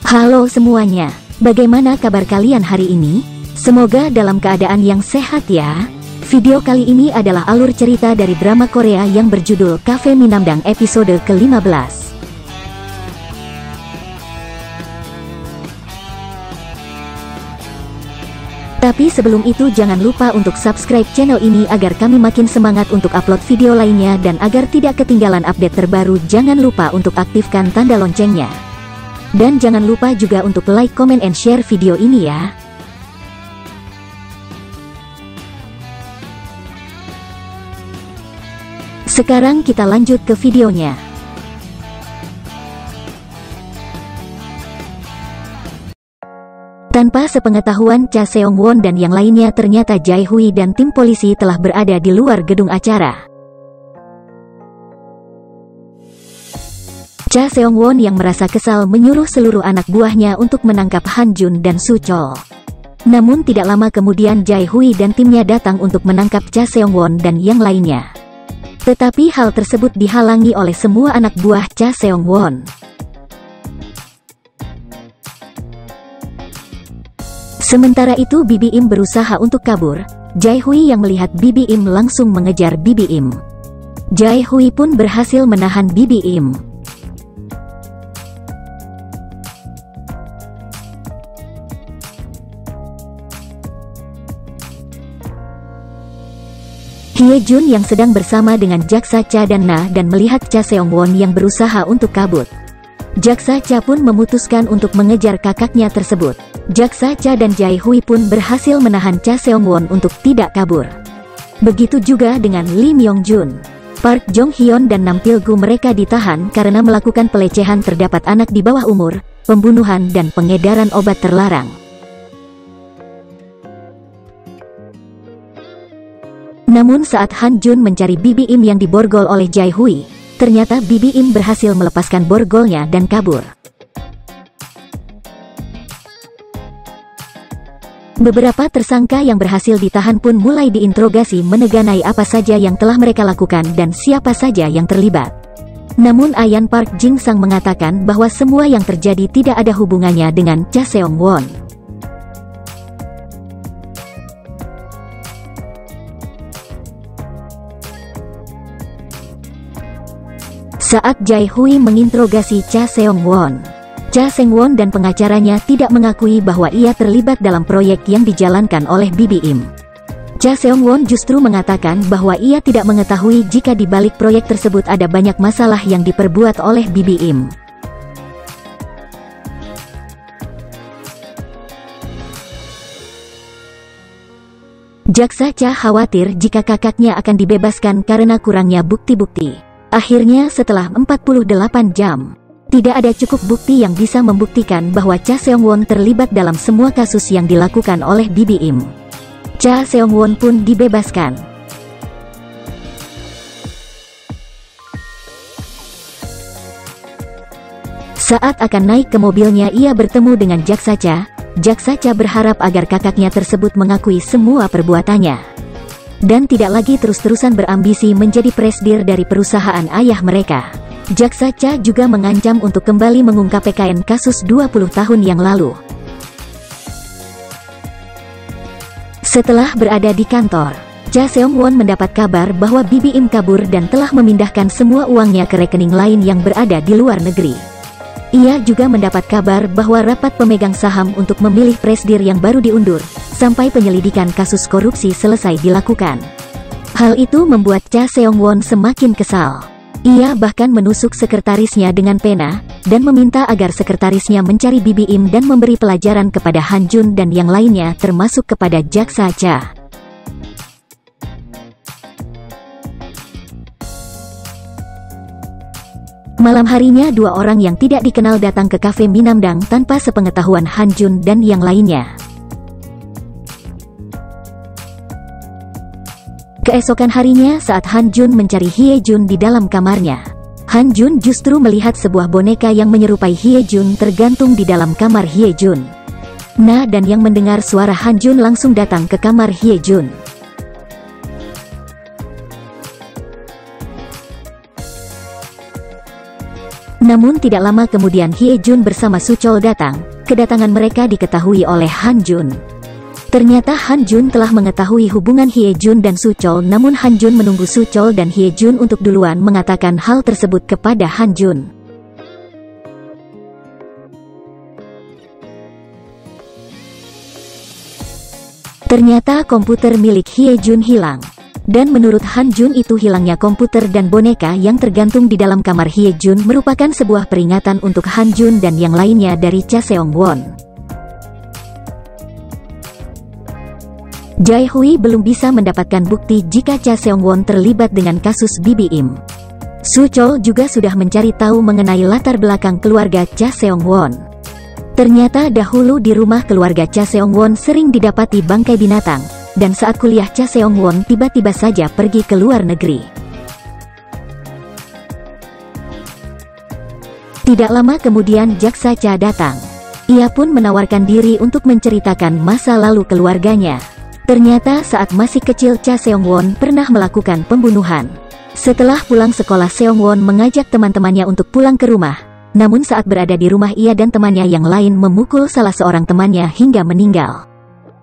Halo semuanya, bagaimana kabar kalian hari ini? Semoga dalam keadaan yang sehat ya. Video kali ini adalah alur cerita dari drama Korea yang berjudul Cafe Minamdang episode ke-15. Tapi sebelum itu jangan lupa untuk subscribe channel ini agar kami makin semangat untuk upload video lainnya, dan agar tidak ketinggalan update terbaru jangan lupa untuk aktifkan tanda loncengnya. Dan jangan lupa juga untuk like, comment, and share video ini ya. Sekarang kita lanjut ke videonya. Tanpa sepengetahuan Cha Seong-won dan yang lainnya, ternyata Jae-hui dan tim polisi telah berada di luar gedung acara. Cha Seong-won yang merasa kesal menyuruh seluruh anak buahnya untuk menangkap Han Jun dan Su Chol. Namun tidak lama kemudian Jae-hui dan timnya datang untuk menangkap Cha Seong-won dan yang lainnya. Tetapi hal tersebut dihalangi oleh semua anak buah Cha Seong-won. Sementara itu Bibi Im berusaha untuk kabur. Jae-hui yang melihat Bibi Im langsung mengejar Bibi Im. Jae-hui pun berhasil menahan Bibi Im. Hye Jun yang sedang bersama dengan Jaksa Cha dan Na dan melihat Cha Seong-won yang berusaha untuk kabur. Jaksa Cha pun memutuskan untuk mengejar kakaknya tersebut. Jaksa Cha dan Jae-hui pun berhasil menahan Cha Seong-won untuk tidak kabur. Begitu juga dengan Lim Yong-jun. Park Jong-hyun dan Nam Pil-gu mereka ditahan karena melakukan pelecehan terhadap anak di bawah umur, pembunuhan dan pengedaran obat terlarang. Namun saat Han Jun mencari Bibi Im yang diborgol oleh Jae-hui, ternyata Bibi Im berhasil melepaskan borgolnya dan kabur. Beberapa tersangka yang berhasil ditahan pun mulai diinterogasi mengenai apa saja yang telah mereka lakukan dan siapa saja yang terlibat. Namun Ayan Park Jin Sang mengatakan bahwa semua yang terjadi tidak ada hubungannya dengan Cha Seong-won. Saat Jae-hui menginterogasi Cha Seong-won, Cha Seong-won dan pengacaranya tidak mengakui bahwa ia terlibat dalam proyek yang dijalankan oleh Bibi Im. Cha Seong-won justru mengatakan bahwa ia tidak mengetahui jika di balik proyek tersebut ada banyak masalah yang diperbuat oleh Bibi Im. Jaksa Cha khawatir jika kakaknya akan dibebaskan karena kurangnya bukti-bukti. Akhirnya setelah 48 jam, tidak ada cukup bukti yang bisa membuktikan bahwa Cha Seong-won terlibat dalam semua kasus yang dilakukan oleh Bibi Im. Cha Seong-won pun dibebaskan. Saat akan naik ke mobilnya ia bertemu dengan Jaksa Cha. Jaksa Cha berharap agar kakaknya tersebut mengakui semua perbuatannya dan tidak lagi terus-terusan berambisi menjadi presidir dari perusahaan ayah mereka. Jaksa Cha juga mengancam untuk kembali mengungkap PKN kasus 20 tahun yang lalu. Setelah berada di kantor, Cha Seong-won mendapat kabar bahwa Bibi Im kabur dan telah memindahkan semua uangnya ke rekening lain yang berada di luar negeri. Ia juga mendapat kabar bahwa rapat pemegang saham untuk memilih presidir yang baru diundur, sampai penyelidikan kasus korupsi selesai dilakukan. Hal itu membuat Cha Seong-won semakin kesal. Ia bahkan menusuk sekretarisnya dengan pena, dan meminta agar sekretarisnya mencari Bibi Im dan memberi pelajaran kepada Han Jun dan yang lainnya termasuk kepada Jaksa Cha. Malam harinya dua orang yang tidak dikenal datang ke Cafe Minamdang tanpa sepengetahuan Han Jun dan yang lainnya. Keesokan harinya saat Han Jun mencari Hye Jun di dalam kamarnya, Han Jun justru melihat sebuah boneka yang menyerupai Hye Jun tergantung di dalam kamar Hye Jun. Na dan yang mendengar suara Han Jun langsung datang ke kamar Hye Jun. Namun tidak lama kemudian Hye Jun bersama Suchol datang. Kedatangan mereka diketahui oleh Han Jun. Ternyata Han Jun telah mengetahui hubungan Hye Jun dan Suchol, namun Han Jun menunggu Suchol dan Hye Jun untuk duluan mengatakan hal tersebut kepada Han Jun. Ternyata komputer milik Hye Jun hilang. Dan menurut Han Jun itu hilangnya komputer dan boneka yang tergantung di dalam kamar Hye Jun merupakan sebuah peringatan untuk Han Jun dan yang lainnya dari Cha Seong-won. Jae Hui belum bisa mendapatkan bukti jika Cha Seong-won terlibat dengan kasus Bibi Im. Suchol juga sudah mencari tahu mengenai latar belakang keluarga Cha Seong-won. Ternyata dahulu di rumah keluarga Cha Seong-won sering didapati bangkai binatang. Dan saat kuliah Cha Seong-won tiba-tiba saja pergi ke luar negeri. Tidak lama kemudian Jaksa Cha datang. Ia pun menawarkan diri untuk menceritakan masa lalu keluarganya. Ternyata saat masih kecil Cha Seong-won pernah melakukan pembunuhan. Setelah pulang sekolah Seong-won mengajak teman-temannya untuk pulang ke rumah. Namun saat berada di rumah ia dan temannya yang lain memukul salah seorang temannya hingga meninggal.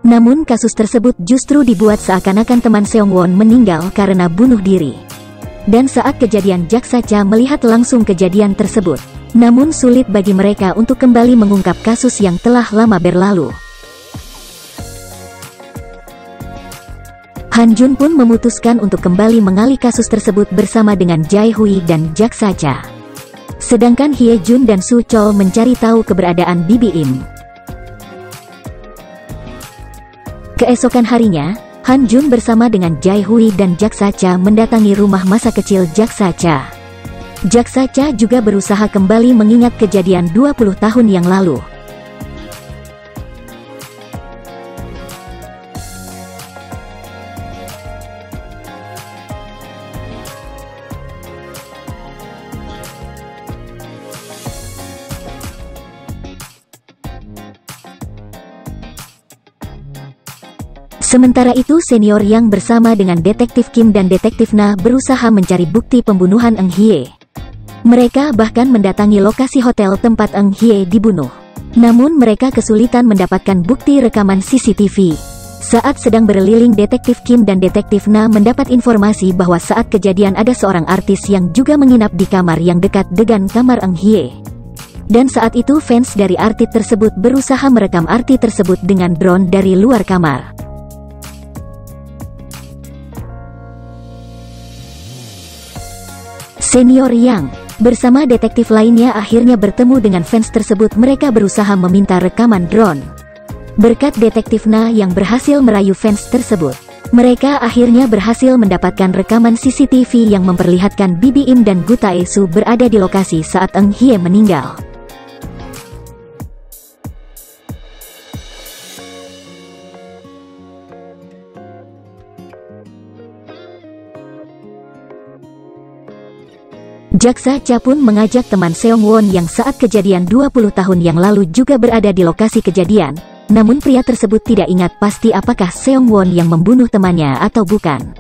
Namun kasus tersebut justru dibuat seakan-akan teman Seong-won meninggal karena bunuh diri. Dan saat kejadian Jaksa Cha melihat langsung kejadian tersebut. Namun sulit bagi mereka untuk kembali mengungkap kasus yang telah lama berlalu. Han Jun pun memutuskan untuk kembali mengali kasus tersebut bersama dengan Jae Hui dan Jaksa Cha. Sedangkan Hye Jun dan Suchol mencari tahu keberadaan Bibi Im. Keesokan harinya, Han Jun bersama dengan Jae Hui dan Jaksa Cha mendatangi rumah masa kecil Jaksa Cha. Jaksa Cha juga berusaha kembali mengingat kejadian 20 tahun yang lalu. Sementara itu senior yang bersama dengan detektif Kim dan detektif Na berusaha mencari bukti pembunuhan Eng Hye. Mereka bahkan mendatangi lokasi hotel tempat Eng Hye dibunuh. Namun mereka kesulitan mendapatkan bukti rekaman CCTV. Saat sedang berkeliling detektif Kim dan detektif Na mendapat informasi bahwa saat kejadian ada seorang artis yang juga menginap di kamar yang dekat dengan kamar Eng Hye. Dan saat itu fans dari artis tersebut berusaha merekam artis tersebut dengan drone dari luar kamar. Senior Yang bersama detektif lainnya akhirnya bertemu dengan fans tersebut. Mereka berusaha meminta rekaman drone. Berkat detektif Na yang berhasil merayu fans tersebut, mereka akhirnya berhasil mendapatkan rekaman CCTV yang memperlihatkan Bibi Im dan Gu Tae-su berada di lokasi saat Eng Hye meninggal. Jaksa Cha pun mengajak teman Seong-won yang saat kejadian 20 tahun yang lalu juga berada di lokasi kejadian. Namun pria tersebut tidak ingat pasti apakah Seong-won yang membunuh temannya atau bukan.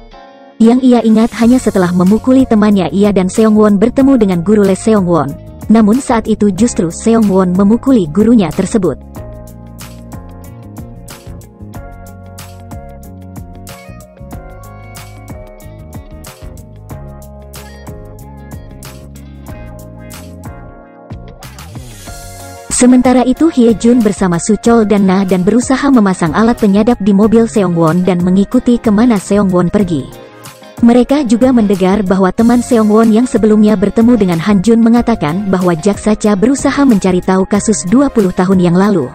Yang ia ingat hanya setelah memukuli temannya ia dan Seong-won bertemu dengan guru les Seong-won. Namun saat itu justru Seong-won memukuli gurunya tersebut. Sementara itu Hye Jun bersama Suchol dan Na dan berusaha memasang alat penyadap di mobil Seong-won dan mengikuti kemana Seong-won pergi. Mereka juga mendengar bahwa teman Seong-won yang sebelumnya bertemu dengan Han Jun mengatakan bahwa Jaksa Cha berusaha mencari tahu kasus 20 tahun yang lalu.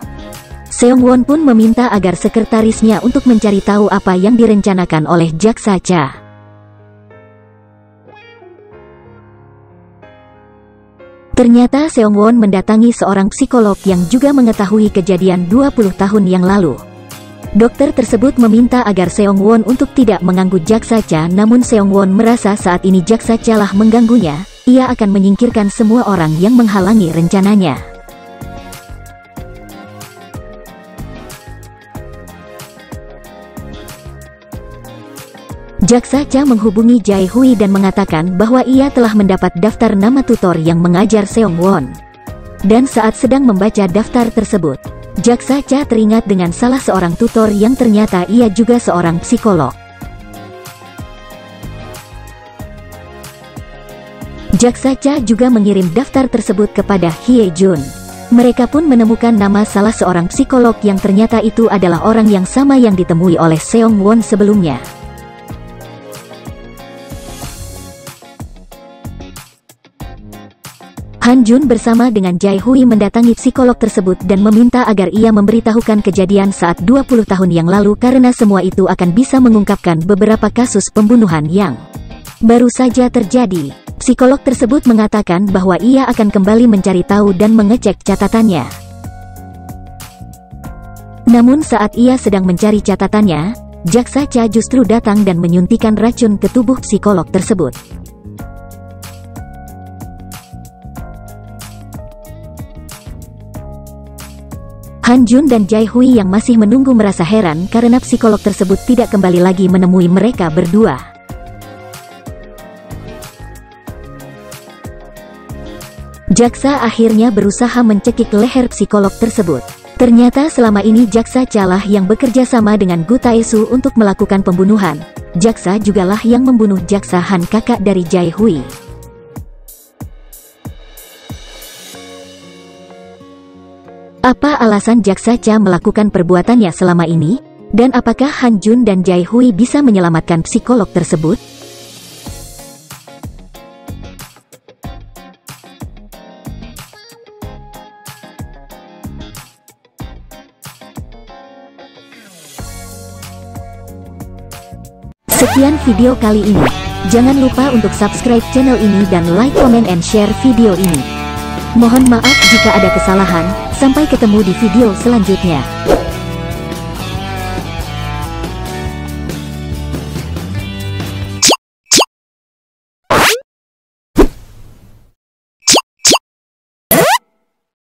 Seong-won pun meminta agar sekretarisnya untuk mencari tahu apa yang direncanakan oleh Jaksa Cha. Ternyata Seong-won mendatangi seorang psikolog yang juga mengetahui kejadian 20 tahun yang lalu. Dokter tersebut meminta agar Seong-won untuk tidak mengganggu Jaksa Cha, namun Seong-won merasa saat ini Jaksa Cha lah mengganggunya. Ia akan menyingkirkan semua orang yang menghalangi rencananya. Jaksa Cha menghubungi Jae Hui dan mengatakan bahwa ia telah mendapat daftar nama tutor yang mengajar Seong Won. Dan saat sedang membaca daftar tersebut, Jaksa Cha teringat dengan salah seorang tutor yang ternyata ia juga seorang psikolog. Jaksa Cha juga mengirim daftar tersebut kepada Hye Jun. Mereka pun menemukan nama salah seorang psikolog yang ternyata itu adalah orang yang sama yang ditemui oleh Seong Won sebelumnya. Han Jun bersama dengan Jae Hui mendatangi psikolog tersebut dan meminta agar ia memberitahukan kejadian saat 20 tahun yang lalu karena semua itu akan bisa mengungkapkan beberapa kasus pembunuhan yang baru saja terjadi. Psikolog tersebut mengatakan bahwa ia akan kembali mencari tahu dan mengecek catatannya. Namun saat ia sedang mencari catatannya, Jaksa Cha justru datang dan menyuntikkan racun ke tubuh psikolog tersebut. Han Jun dan Jae Hui yang masih menunggu merasa heran karena psikolog tersebut tidak kembali lagi menemui mereka berdua. Jaksa akhirnya berusaha mencekik leher psikolog tersebut. Ternyata selama ini Jaksa Cha lah yang bekerja sama dengan Gu Taesu untuk melakukan pembunuhan. Jaksa jugalah yang membunuh Jaksa Han, kakak dari Jae Hui. Apa alasan Jaksa Cha melakukan perbuatannya selama ini? Dan apakah Han Jun dan Jae Hui bisa menyelamatkan psikolog tersebut? Sekian video kali ini. Jangan lupa untuk subscribe channel ini dan like, comment, and share video ini. Mohon maaf jika ada kesalahan. Sampai ketemu di video selanjutnya.